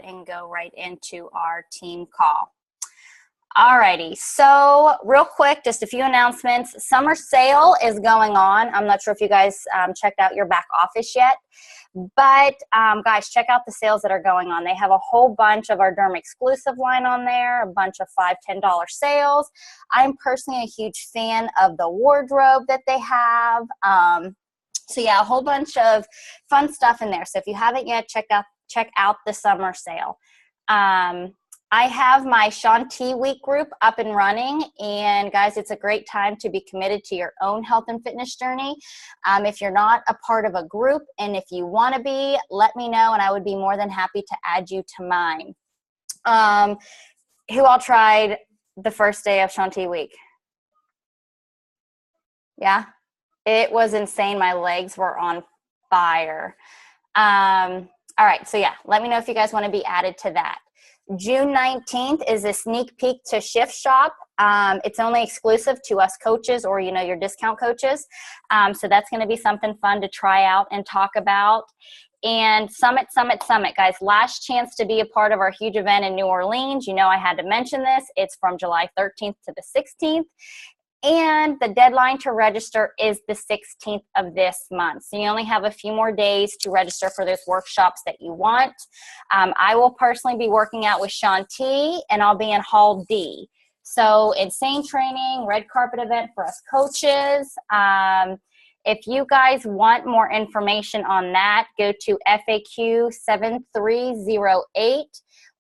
and go right into our team call. Alrighty, so real quick, just a few announcements. Summer sale is going on. I'm not sure if you guys checked out your back office yet, but guys, check out the sales that are going on. They have a whole bunch of our Derm exclusive line on there, a bunch of $5, $10 sales. I'm personally a huge fan of the wardrobe that they have. So yeah, a whole bunch of fun stuff in there. So if you haven't yet, check out the summer sale. I have my Shanti Week group up and running, and guys, it's a great time to be committed to your own health and fitness journey. If you're not a part of a group, and if you want to be, let me know, and I would be more than happy to add you to mine. Who all tried the first day of Shanti Week? Yeah, it was insane. My legs were on fire. All right, so yeah, let me know if you guys want to be added to that. June 19th is a sneak peek to Shift Shop. It's only exclusive to us coaches or, your discount coaches. So that's going to be something fun to try out and talk about. And Summit, guys. Last chance to be a part of our huge event in New Orleans. I had to mention this. It's from July 13th to the 16th. And the deadline to register is the 16th of this month. So you only have a few more days to register for those workshops that you want. I will personally be working out with Shanti, and I'll be in Hall D. So insane training, red carpet event for us coaches. If you guys want more information on that, go to FAQ 7308.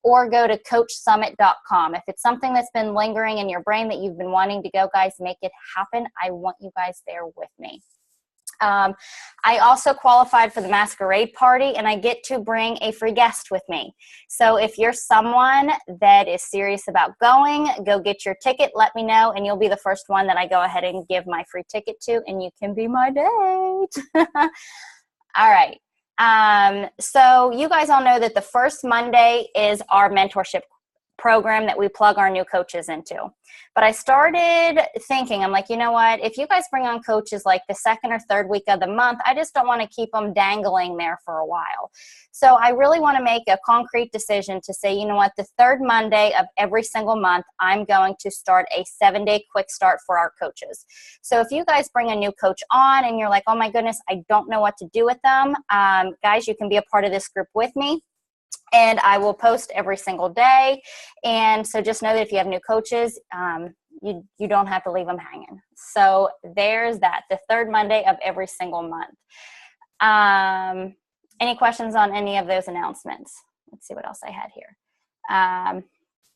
or go to coachsummit.com. If it's something that's been lingering in your brain that you've been wanting to go, guys, make it happen. I want you guys there with me. I also qualified for the masquerade party, and I get to bring a free guest with me. So if you're someone that is serious about going, go get your ticket, let me know, and you'll be the first one that I go ahead and give my free ticket to, and you can be my date. All right. So you guys all know that the first Monday is our mentorship program that we plug our new coaches into. But I started thinking, I'm like, you know what? If you guys bring on coaches like the second or third week of the month, I just don't want to keep them dangling there for a while. So I really want to make a concrete decision to say, you know what? The third Monday of every single month, I'm going to start a 7-day quick start for our coaches. So if you guys bring a new coach on and you're like, oh my goodness, I don't know what to do with them, guys, you can be a part of this group with me. And I will post every single day. And so just know that if you have new coaches, you don't have to leave them hanging. So there's that, the third Monday of every single month. Any questions on any of those announcements? Let's see what else I had here. All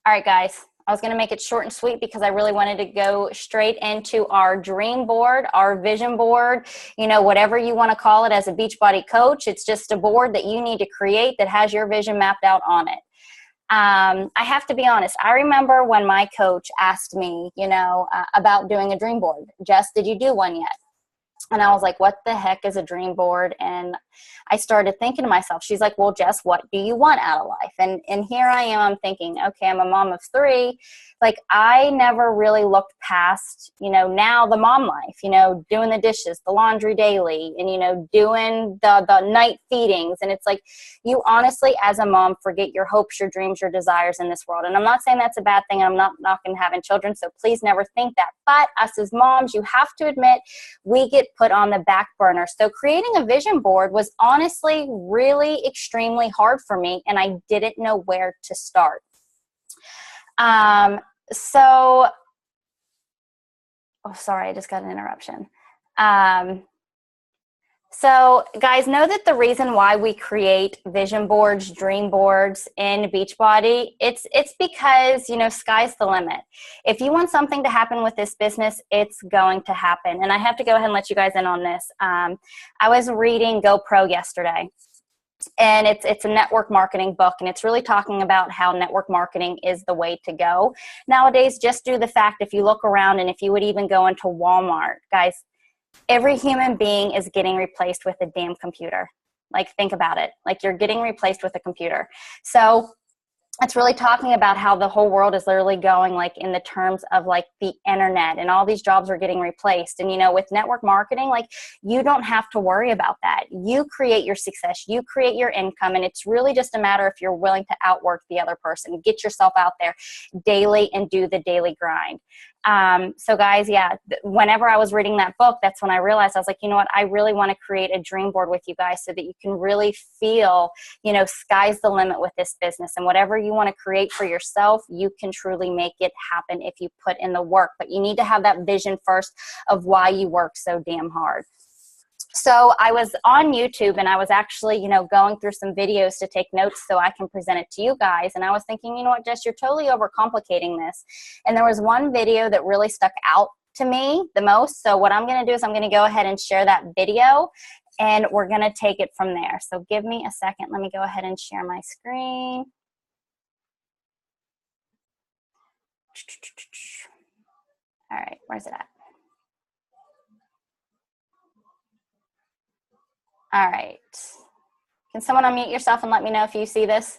right, guys. I was going to make it short and sweet because I really wanted to go straight into our dream board, our vision board, whatever you want to call it as a Beachbody coach. It's just a board that you need to create that has your vision mapped out on it. I have to be honest. I remember when my coach asked me, about doing a dream board. Jess, did you do one yet? And I was like, what the heck is a dream board? And I started thinking to myself, she's like, well, Jess, what do you want out of life? And here I am, I'm thinking, okay, I'm a mom of 3. Like, I never really looked past, now the mom life, doing the dishes, the laundry daily, and, doing the night feedings. And it's like, you honestly, as a mom, forget your hopes, your dreams, your desires in this world. And I'm not saying that's a bad thing. I'm not knocking having children, so please never think that. But us as moms, you have to admit, we get put on the back burner. So creating a vision board was honestly really extremely hard for me, and I didn't know where to start. Sorry, I just got an interruption. So guys, know that the reason why we create vision boards, dream boards in Beachbody, it's because, sky's the limit. If you want something to happen with this business, it's going to happen. And I have to go ahead and let you guys in on this. I was reading GoPro yesterday. And it's a network marketing book, and it's really talking about how network marketing is the way to go nowadays. Just due to the fact, if you look around, and if you would even go into Walmart, guys, every human being is getting replaced with a damn computer. Like, think about it. Like, you're getting replaced with a computer. So it's really talking about how the whole world is literally going like in the terms of like the internet, and all these jobs are getting replaced. And, you know, with network marketing, like you don't have to worry about that. You create your success, you create your income. And it's really just a matter if you're willing to outwork the other person, get yourself out there daily and do the daily grind. So guys, yeah, whenever I was reading that book, that's when I realized, I was like, you know what, I really want to create a dream board with you guys so that you can really feel, you know, sky's the limit with this business, and whatever you want to create for yourself, you can truly make it happen if you put in the work. But you need to have that vision first of why you work so damn hard. So I was on YouTube, and I was actually, you know, going through some videos to take notes so I can present it to you guys. And I was thinking, you know what, Jess, you're totally overcomplicating this. And there was one video that really stuck out to me the most. So what I'm going to do is I'm going to go ahead and share that video, and we're going to take it from there. So give me a second. Let me go ahead and share my screen. All right, where's it at? All right. Can someone unmute yourself and let me know if you see this?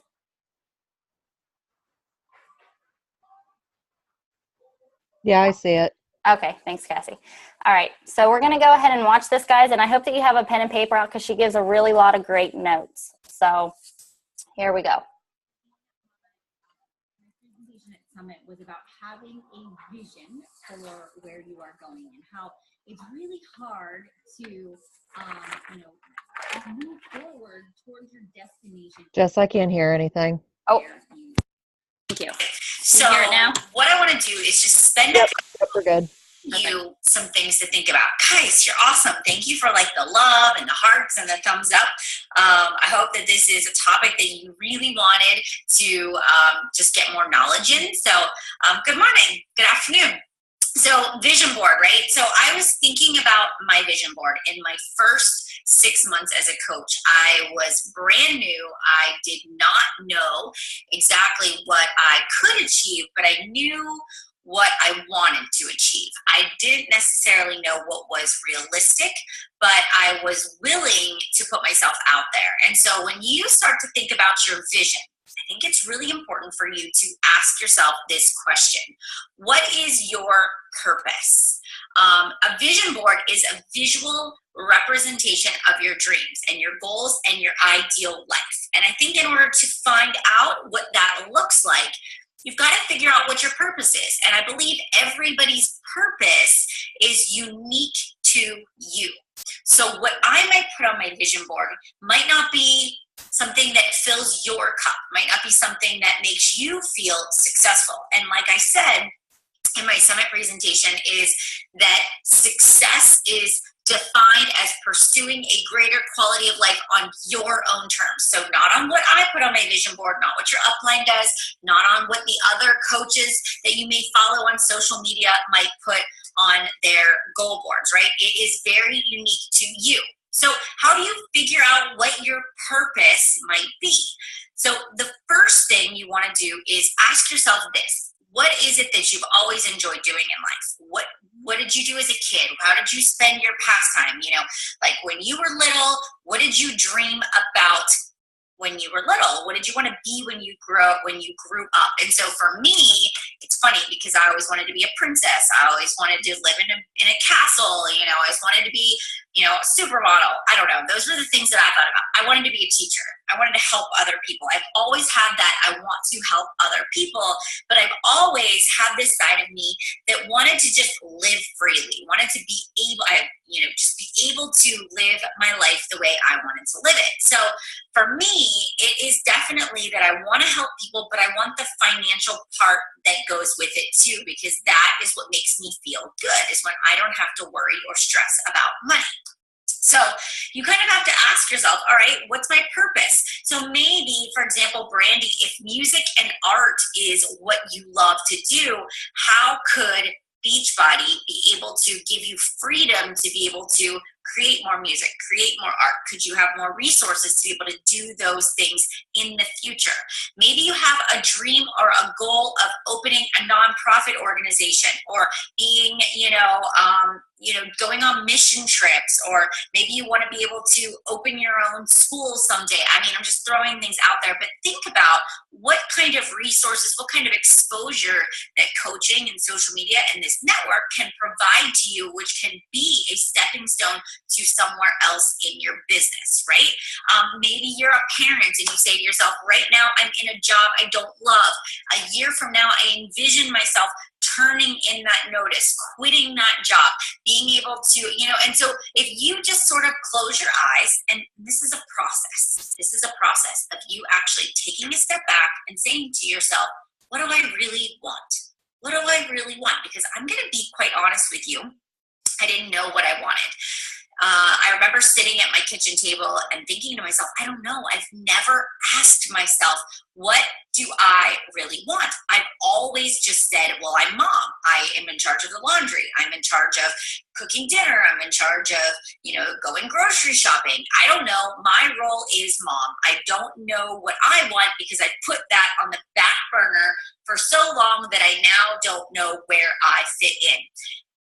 Yeah, I see it. Okay, thanks, Cassie. All right, so we're going to go ahead and watch this, guys, and I hope that you have a pen and paper out because she gives a really lot of great notes. So here we go. Presentation at Summit was about having a vision for where you are going, and how it's really hard to move forward towards your destination. Jess, I can't hear anything. Oh, thank you. So hear it now? what I want to do is just spend Yep, we're good. you some things to think about. Guys, you're awesome. Thank you for like the love and the hearts and the thumbs up. I hope that this is a topic that you really wanted to just get more knowledge in. So good morning, good afternoon. So vision board, right? So I was thinking about my vision board in my first 6 months as a coach. I was brand new. I did not know exactly what I could achieve, but I knew what I wanted to achieve. I didn't necessarily know what was realistic, but I was willing to put myself out there. And so when you start to think about your vision, I think it's really important for you to ask yourself this question: what is your purpose? A vision board is a visual representation of your dreams and your goals and your ideal life. And I think in order to find out what that looks like, you've got to figure out what your purpose is. And I believe everybody's purpose is unique to you. So what I might put on my vision board might not be something that fills your cup, might not be something that makes you feel successful. And like I said in my summit presentation, is that success is defined as pursuing a greater quality of life on your own terms. So not on what I put on my vision board, not what your upline does, not on what the other coaches that you may follow on social media might put on their goal boards, right? It is very unique to you. So how do you figure out what your purpose might be? So the first thing you want to do is ask yourself this: what is it that you've always enjoyed doing in life? What did you do as a kid? How did you spend your pastime? You know, like when you were little, what did you dream about when you were little? What did you want to be when you grew up? And so for me, it's funny because I always wanted to be a princess. I always wanted to live in a castle. You know, I always wanted to be, you know, a supermodel. I don't know. Those were the things that I thought about. I wanted to be a teacher. I wanted to help other people. I've always had that. I want to help other people, but I've always had this side of me that wanted to just live freely, wanted to be able, just be able to live my life the way I wanted to live it. So for me, it is definitely that I want to help people, but I want the financial part that goes with it too, because that is what makes me feel good, is when I don't have to worry or stress about money. So you kind of have to ask yourself, all right, what's my purpose? So maybe, for example, Brandy, if music and art is what you love to do, how could Beachbody be able to give you freedom to be able to create more music, create more art? Could you have more resources to be able to do those things in the future? Maybe you have a dream or a goal of opening a nonprofit organization, or being, going on mission trips, or maybe you want to be able to open your own school someday. I mean, I'm just throwing things out there, but think about what kind of resources, what kind of exposure that coaching and social media and this network can provide to you, which can be a stepping stone to somewhere else in your business, right? Maybe you're a parent and you say to yourself, right now I'm in a job I don't love. A year from now, I envision myself turning in that notice, quitting that job, being able to, and so if you just sort of close your eyes, and this is a process of you actually taking a step back and saying to yourself, what do I really want? What do I really want? Because I'm going to be quite honest with you. I didn't know what I wanted. I remember sitting at my kitchen table and thinking to myself, I don't know. I've never asked myself, what do I really want? I've always just said, well, I'm mom. I am in charge of the laundry. I'm in charge of cooking dinner. I'm in charge of, going grocery shopping. I don't know. My role is mom. I don't know what I want because I put that on the back burner for so long that I now don't know where I fit in.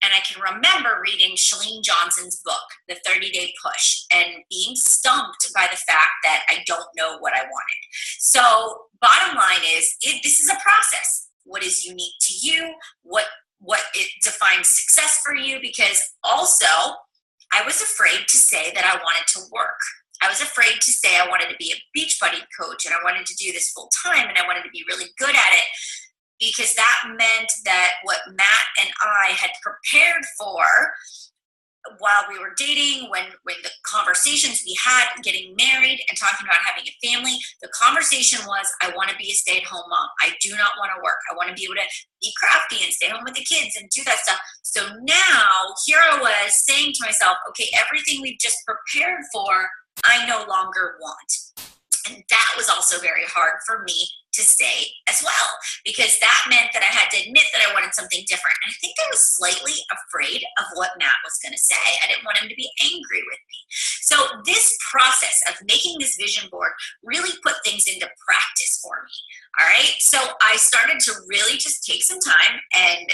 And I can remember reading Chalene Johnson's book, The 30-Day Push, and being stumped by the fact that I don't know what I wanted. So bottom line is, this is a process. What is unique to you? What it defines success for you? Because also, I was afraid to say that I wanted to work. I was afraid to say I wanted to be a Beachbody coach and I wanted to do this full time and I wanted to be really good at it. Because that meant that what Matt and I had prepared for while we were dating, when the conversations we had getting married and talking about having a family, the conversation was, I want to be a stay-at-home mom. I do not want to work. I want to be able to be crafty and stay home with the kids and do that stuff. So now here I was saying to myself, okay, everything we've just prepared for, I no longer want. And that was also very hard for me to say as well, because that meant that I had to admit that I wanted something different. And I think I was slightly afraid of what Matt was going to say. I didn't want him to be angry with me. So this process of making this vision board really put things into practice for me. All right. So I started to really just take some time and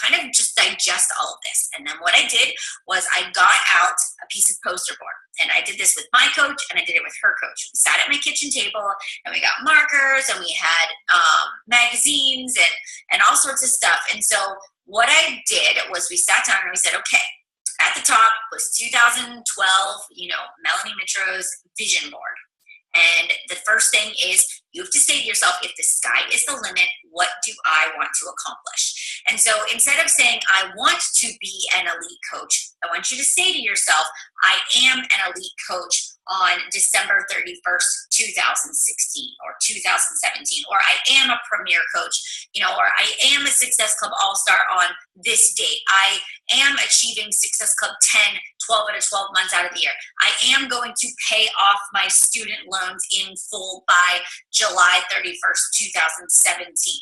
kind of just digest all of this. And then what I did was I got out a piece of poster board. And I did this with my coach and I did it with her coach. We sat at my kitchen table and we got markers and we had magazines and all sorts of stuff. And so what I did was we sat down and we said, okay, at the top was 2012, Melanie Mitro's vision board. And the first thing is you have to say to yourself, if the sky is the limit, what do I want to accomplish? And so instead of saying, I want to be an elite coach, I want you to say to yourself, I am an elite coach on December 31st, 2016 or 2017, or I am a premier coach, or I am a Success Club All-Star on this date. I am achieving Success Club 10, 12 out of 12 months out of the year. I am going to pay off my student loans in full by July 31st, 2017.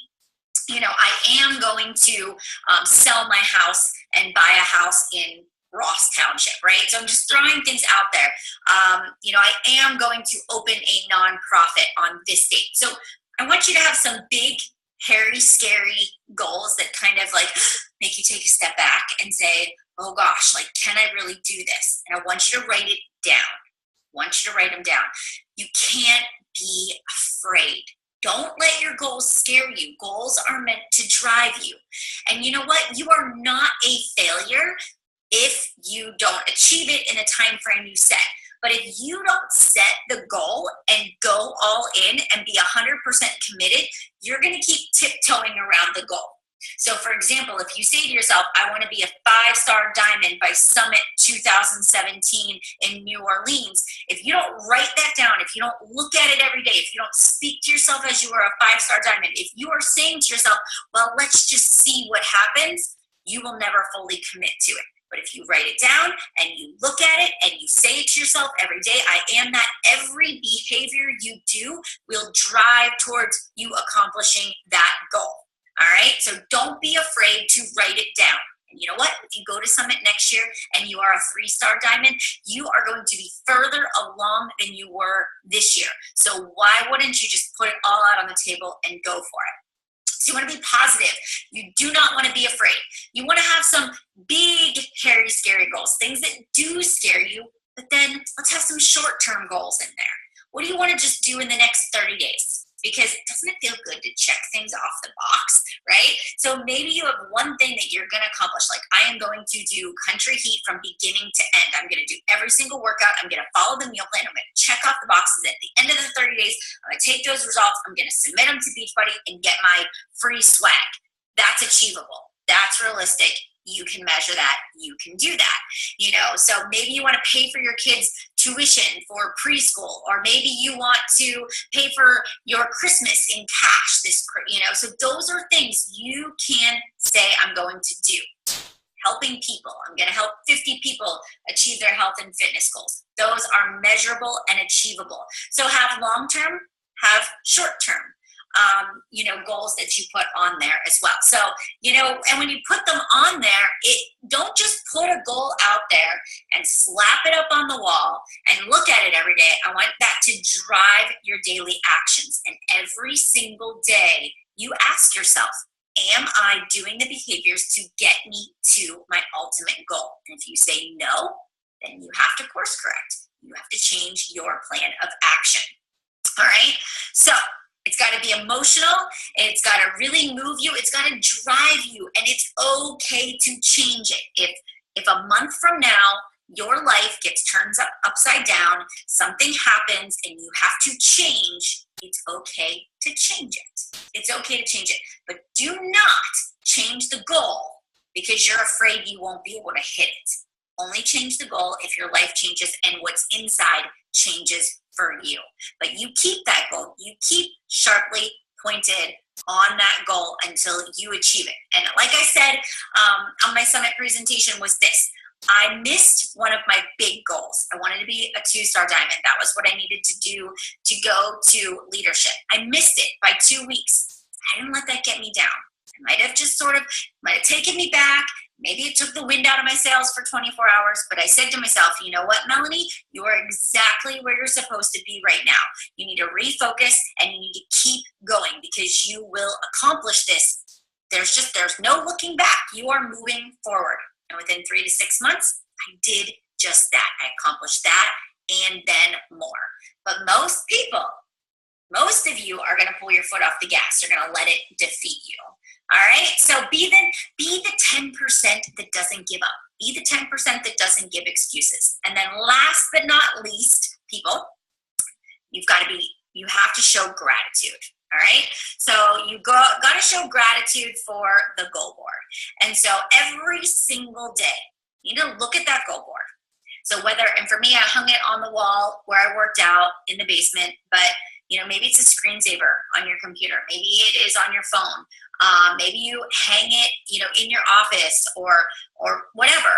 I am going to sell my house and buy a house in Ross Township, right? So I'm just throwing things out there. I am going to open a nonprofit on this date. So I want you to have some big, hairy, scary goals that kind of like make you take a step back and say, oh gosh, like, can I really do this? And I want you to write it down. You can't be afraid. Don't let your goals scare you. Goals are meant to drive you. And you know what? You are not a failure if you don't achieve it in a time frame you set. But if you don't set the goal and go all in and be 100% committed, you're going to keep tiptoeing around the goal. So for example, if you say to yourself, I want to be a 5-star diamond by Summit 2017 in New Orleans, if you don't write that down, if you don't look at it every day, if you don't speak to yourself as you are a 5-star diamond, if you are saying to yourself, well, let's just see what happens, you will never fully commit to it. But if you write it down and you look at it and you say it to yourself every day, I am that, every behavior you do will drive towards you accomplishing that goal. All right? So don't be afraid to write it down. And you know what? If you go to Summit next year and you are a 3-star diamond, you are going to be further along than you were this year. So why wouldn't you just put it all out on the table and go for it? So you want to be positive. You do not want to be afraid. You want to have some big, hairy, scary goals, things that do scare you, but then let's have some short-term goals in there. What do you want to just do in the next 30 days? because doesn't it feel good to check things off the box, right? So maybe you have one thing that you're going to accomplish. Like, I am going to do Country Heat from beginning to end. I'm going to do every single workout. I'm going to follow the meal plan. I'm going to check off the boxes at the end of the 30 days. I'm going to take those results. I'm going to submit them to Beachbody and get my free swag. That's achievable. That's realistic. You can measure that. You can do that. So maybe you want to pay for your kids' tuition for preschool, or maybe you want to pay for your Christmas in cash so those are things you can say, I'm going to do. Helping people. I'm going to help 50 people achieve their health and fitness goals. Those are measurable and achievable. So have long-term, have short-term. Goals that you put on there as well. So, and when you put them on there, don't just put a goal out there and slap it up on the wall and look at it every day. I want that to drive your daily actions. And every single day you ask yourself, am I doing the behaviors to get me to my ultimate goal? And if you say no, then you have to course correct. You have to change your plan of action. All right. So it's got to be emotional. It's got to really move you. It's got to drive you. And it's okay to change it. If a month from now, your life gets turned upside down, something happens and you have to change, it's okay to change it. It's okay to change it. But do not change the goal because you're afraid you won't be able to hit it. Only change the goal if your life changes and what's inside changes for you. But you keep that goal. You keep sharply pointed on that goal until you achieve it. And like I said on my summit presentation was this. I missed one of my big goals. I wanted to be a 2-star diamond. That was what I needed to do to go to leadership. I missed it by 2 weeks. I didn't let that get me down. It might have taken me back. Maybe it took the wind out of my sails for 24 hours, but I said to myself, you know what, Melanie? You are exactly where you're supposed to be right now. You need to refocus and you need to keep going because you will accomplish this. There's no looking back. You are moving forward. And within 3 to 6 months, I did just that. I accomplished that and then more. But most of you are going to pull your foot off the gas. You're going to let it defeat you. All right, so be the 10% that doesn't give up. Be the 10% that doesn't give excuses. And then last but not least, people, you have to show gratitude. All right, so you got to show gratitude for the goal board. And so every single day, you need to look at that goal board. So and for me, I hung it on the wall where I worked out in the basement, but maybe it's a screensaver on your computer. Maybe it is on your phone. Maybe you hang it, in your office or whatever,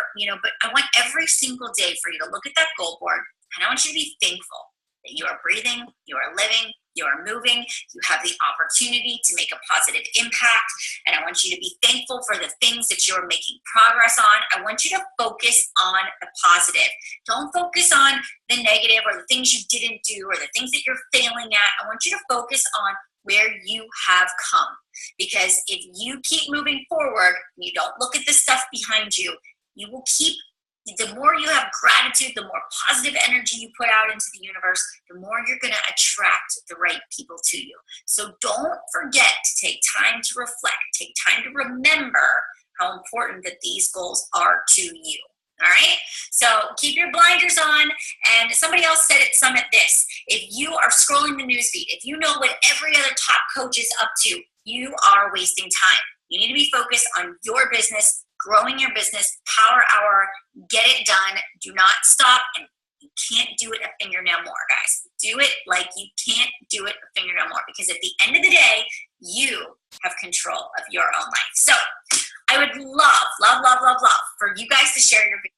but I want every single day for you to look at that goal board and I want you to be thankful that you are breathing, you are living, you are moving, you have the opportunity to make a positive impact. And I want you to be thankful for the things that you're making progress on. I want you to focus on the positive. Don't focus on the negative or the things you didn't do or the things that you're failing at. I want you to focus on where you have come. Because if you keep moving forward, and you don't look at the stuff behind you, the more you have gratitude, the more positive energy you put out into the universe, the more you're going to attract the right people to you. So don't forget to take time to reflect, take time to remember how important that these goals are to you. All right, so keep your blinders on. And somebody else said at Summit this: if you are scrolling the newsfeed, if you know what every other top coach is up to, you are wasting time. You need to be focused on your business, growing your business, power hour, get it done. Do not stop. And you can't do it a fingernail more, guys. Do it like you can't do it a fingernail more, because at the end of the day, you have control of your own life. So I would love for you guys to share your video.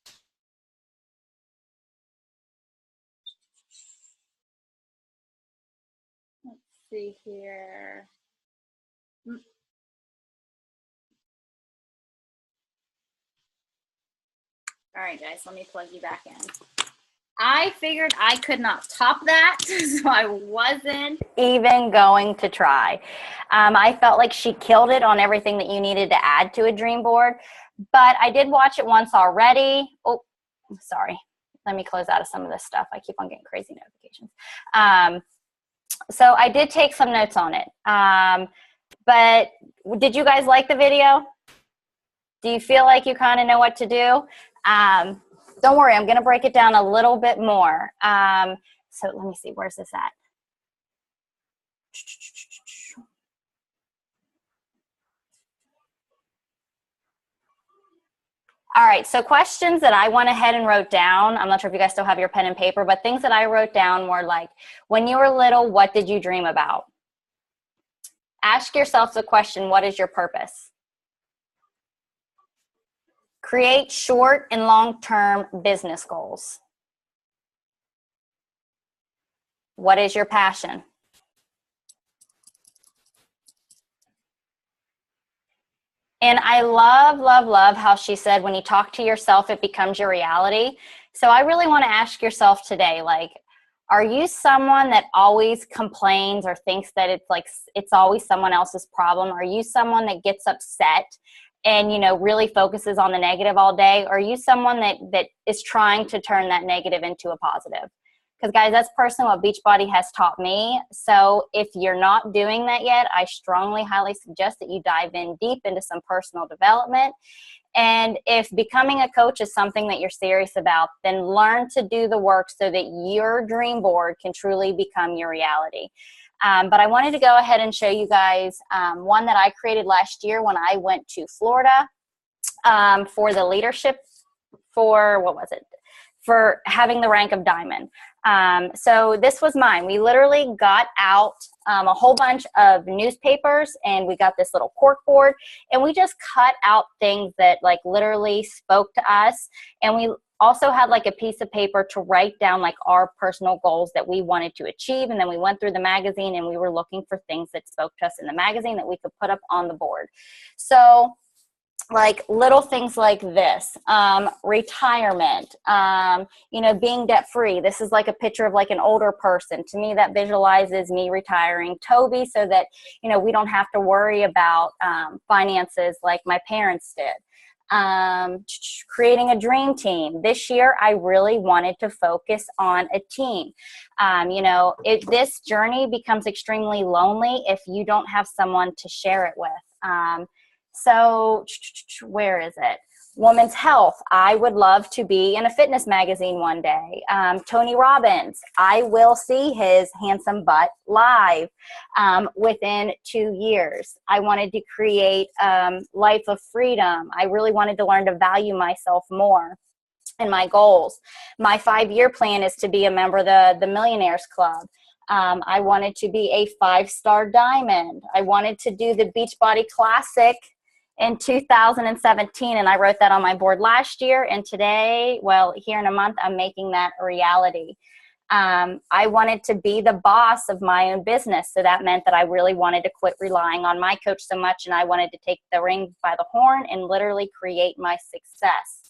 Let's see here. All right, guys, let me plug you back in. I figured I could not top that, so I wasn't even going to try. I felt like she killed it on everything that you needed to add to a dream board, but I did watch it once already. Oh, sorry. Let me close out of some of this stuff. I keep on getting crazy notifications. So I did take some notes on it. But did you guys like the video? Do you feel like you kind of know what to do? Don't worry, I'm going to break it down a little bit more. So let me see, where's this at? All right, so questions that I went ahead and wrote down. I'm not sure if you guys still have your pen and paper, but things that I wrote down were like, when you were little, what did you dream about? Ask yourself the question, what is your purpose? Create short and long-term business goals. What is your passion? And I love, love, love how she said, when you talk to yourself, it becomes your reality. So I really want to ask yourself today, like, are you someone that always complains or thinks that it's like, it's always someone else's problem? Are you someone that gets upset and, you know, really focuses on the negative all day? Or are you someone that is trying to turn that negative into a positive? Because guys, that's personally what Beachbody has taught me. So if you're not doing that yet, I strongly, highly suggest that you dive in deep into some personal development. And if becoming a coach is something that you're serious about, then learn to do the work so that your dream board can truly become your reality. But I wanted to go ahead and show you guys one that I created last year when I went to Florida for the leadership for, what was it? For having the rank of diamond. So this was mine. We literally got out a whole bunch of newspapers and we got this little cork board and we just cut out things that like literally spoke to us. And we also had like a piece of paper to write down like our personal goals that we wanted to achieve. And then we went through the magazine and we were looking for things that spoke to us in the magazine that we could put up on the board. So like little things like this, retirement, you know, being debt free. This is like a picture of like an older person. To me, that visualizes me retiring Toby so that, you know, we don't have to worry about finances like my parents did. Creating a dream team. This year, I really wanted to focus on a team. You know, this journey becomes extremely lonely if you don't have someone to share it with. So where is it? Women's health. I would love to be in a fitness magazine one day. Tony Robbins. I will see his handsome butt live within 2 years. I wanted to create life of freedom. I really wanted to learn to value myself more. And my goals. My 5-year plan is to be a member of the Millionaires Club. I wanted to be a 5-star diamond. I wanted to do the Beachbody Classic in 2017, and I wrote that on my board last year. And today, well, here in a month, I'm making that a reality. I wanted to be the boss of my own business. So that meant that I really wanted to quit relying on my coach so much, and I wanted to take the ring by the horn and literally create my success.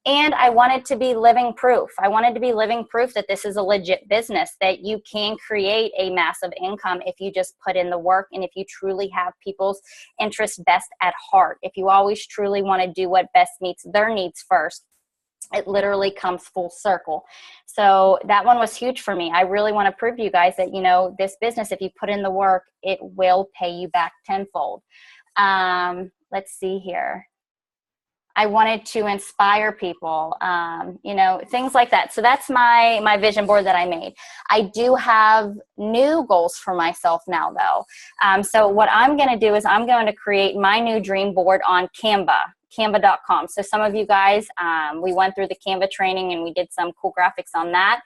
And I wanted to be living proof. I wanted to be living proof that this is a legit business, that you can create a massive income if you just put in the work and if you truly have people's interests best at heart. If you always truly want to do what best meets their needs first, it literally comes full circle. So that one was huge for me. I really want to prove to you guys that, you know, this business, if you put in the work, it will pay you back tenfold. Let's see here. I wanted to inspire people, you know, things like that. So that's my vision board that I made. I do have new goals for myself now, though. So what I'm going to do is I'm going to create my new dream board on Canva.com. So some of you guys, we went through the Canva training and we did some cool graphics on that.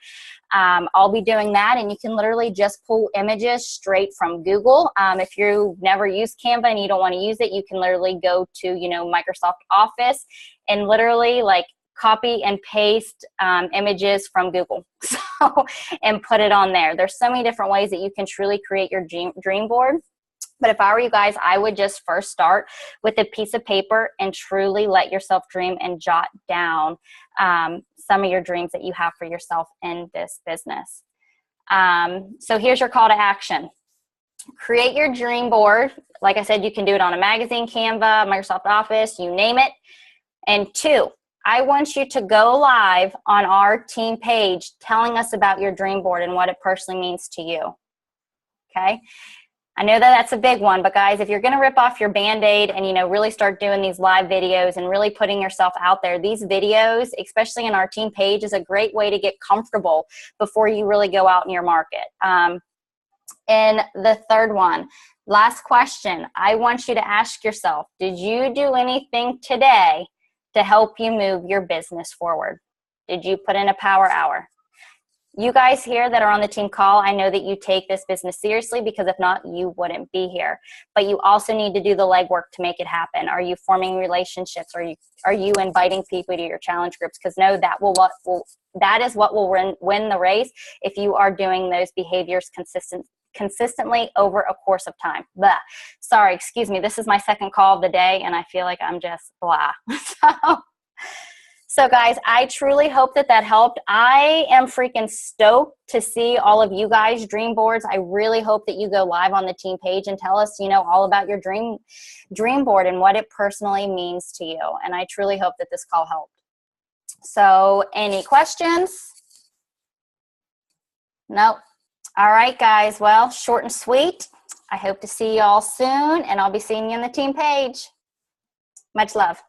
I'll be doing that, and you can literally just pull images straight from Google. If you've never used Canva and you don't want to use it, you can literally go to, you know, Microsoft Office and literally like copy and paste images from Google and put it on there. There's so many different ways that you can truly create your dream board. But if I were you guys, I would just first start with a piece of paper and truly let yourself dream and jot down some of your dreams that you have for yourself in this business. So here's your call to action. Create your dream board. Like I said, you can do it on a magazine, Canva, Microsoft Office, you name it. And 2, I want you to go live on our team page telling us about your dream board and what it personally means to you. okay? I know that that's a big one, but guys, if you're going to rip off your Band-Aid and, you know, really start doing these live videos and really putting yourself out there, these videos, especially in our team page, is a great way to get comfortable before you really go out in your market. And the third one, last question, I want you to ask yourself, did you do anything today to help you move your business forward? Did you put in a power hour? You guys here that are on the team call, I know that you take this business seriously, because if not, you wouldn't be here. But you also need to do the legwork to make it happen. Are you forming relationships? Are you inviting people to your challenge groups? Because no, that is what will win the race if you are doing those behaviors consistently over a course of time. Blah. Sorry, excuse me. This is my second call of the day, and I feel like I'm just blah. So guys, I truly hope that that helped. I am freaking stoked to see all of you guys' dream boards. I really hope that you go live on the team page and tell us, you know, all about your dream board and what it personally means to you. And I truly hope that this call helped. So any questions? Nope. All right, guys. Well, short and sweet. I hope to see you all soon, and I'll be seeing you on the team page. Much love.